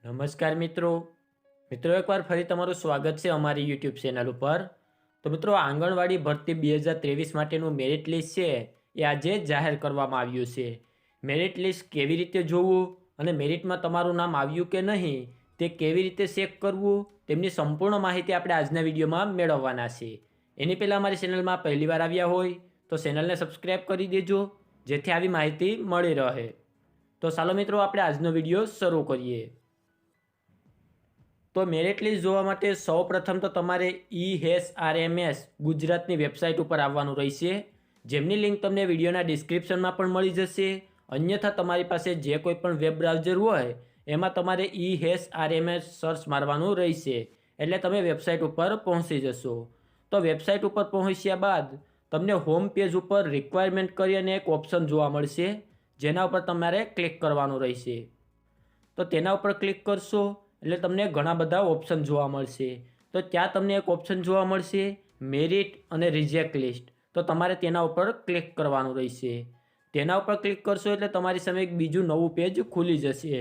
નમસ્કાર મિત્રો એકવાર ફરી તમારું સ્વાગત છે અમારી યુટ્યુબ ચેનલ ઉપર। તો મિત્રો આંગણવાડી ભરતી 2023 માટેનું મેરિટ લિસ્ટ છે એ આજે જાહેર કરવામાં આવ્યું છે। મેરિટ લિસ્ટ કેવી રીતે જોવું અને મેરિટમાં તમારું નામ આવ્યું કે નહીં તે કેવી રીતે ચેક કરવું તેમની સંપૂર્ણ માહિતી આપણે આજના વિડીયોમાં મેળવવાના છે। એની પહેલાં અમારી ચેનલમાં પહેલીવાર આવ્યા હોય તો ચેનલને સબસ્ક્રાઈબ કરી દેજો જેથી આવી માહિતી મળી રહે। તો ચાલો મિત્રો આપણે આજનો વિડીયો શરૂ કરીએ। તો મેરિટ લિસ્ટ જોવા માટે સૌપ્રથમ તો તમારે ESRMS ગુજરાતની વેબસાઇટ ઉપર આવવાનું રહેશે, જેમની લિંક તમને વિડીયોના ડિસ્ક્રિપ્શનમાં પણ મળી જશે। અન્યથા તમારી પાસે જે કોઈ પણ વેબ બ્રાઉઝર હોય એમાં તમારે ESRMS સર્ચ મારવાનું રહેશે, એટલે તમે વેબસાઇટ ઉપર પહોંચી જશો। તો વેબસાઇટ ઉપર પહોંચ્યા બાદ તમને હોમ પેજ ઉપર રિક્વાયરમેન્ટ કરી અને એક ઓપ્શન જોવા મળશે, જેના ઉપર તમારે ક્લિક કરવાનું રહેશે। તો તેના ઉપર ક્લિક કરશો એટલે તમને ઘણા બધા ઓપ્શન જોવા મળશે। તો ત્યાં તમને એક ઓપ્શન જોવા મળશે મેરિટ અને રિજેક્ટ લિસ્ટ, તો તમારે તેના ઉપર ક્લિક કરવાનું રહેશે। તેના ઉપર ક્લિક કરશો એટલે તમારી સામે એક બીજું નવું પેજ ખુલી જશે,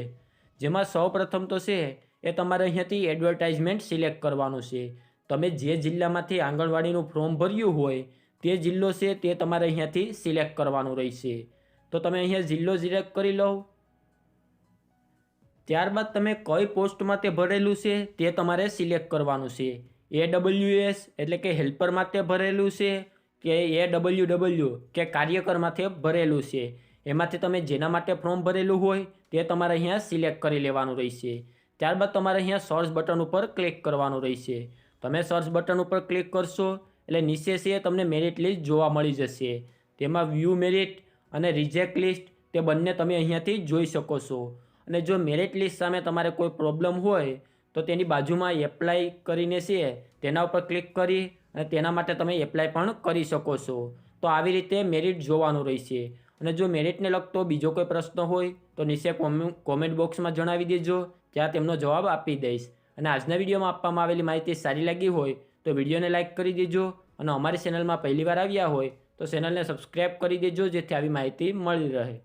જેમાં સૌપ્રથમ તો છે એ તમારે અહીંયાથી એડવર્ટાઇઝમેન્ટ સિલેક્ટ કરવાનું છે। તમે જે જિલ્લામાંથી આંગણવાડીનું ફોર્મ ભર્યું હોય તે જિલ્લો છે તે તમારે અહીંયાથી સિલેક્ટ કરવાનું રહેશે। તો તમે અહીંયા જિલ્લો સિલેક્ટ કરી લો। ત્યારબાદ તમે કઈ પોસ્ટમાં તે ભરેલું છે તે તમારે સિલેક્ટ કરવાનું છે। AWS એટલે કે હેલ્પર માટે ભરેલું છે કે AWW કે કાર્યકર માટે ભરેલું છે, એમાંથી તમે જેના માટે ફોર્મ ભરેલું હોય તે તમારે અહીંયા સિલેક્ટ કરી લેવાનું રહેશે। ત્યારબાદ તમારે અહીંયા સર્ચ બટન ઉપર ક્લિક કરવાનું રહેશે। તમે સર્ચ બટન ઉપર ક્લિક કરશો એટલે નીચે છે તમને મેરિટ લિસ્ટ જોવા મળી જશે, તેમાં વ્યૂ મેરિટ અને રિજેક્ટ લિસ્ટ તે બંને તમે અહીંયાથી જોઈ શકો છો। અને જો મેરિટ લિસ્ટ સામે તમારે કોઈ પ્રોબ્લેમ હોય તો તેની બાજુમાં એપ્લાય કરીને છે તેના ઉપર ક્લિક કરી અને તેના માટે તમે એપ્લાય પણ કરી શકો છો। તો આવી રીતે મેરિટ જોવાનું રહેશે। અને જો મેરિટને લગતો બીજો કોઈ પ્રશ્ન હોય તો નીચે કોમેન્ટ બોક્સમાં જણાવી દેજો, ત્યાં તેમનો જવાબ આપી દઈશ। અને આજના વિડીયોમાં આપવામાં આવેલી માહિતી સારી લાગી હોય તો વિડીયોને લાઇક કરી દેજો, અને અમારી ચેનલમાં પહેલીવાર આવ્યા હોય તો ચેનલને સબસ્ક્રાઈબ કરી દેજો જેથી આવી માહિતી મળી રહે।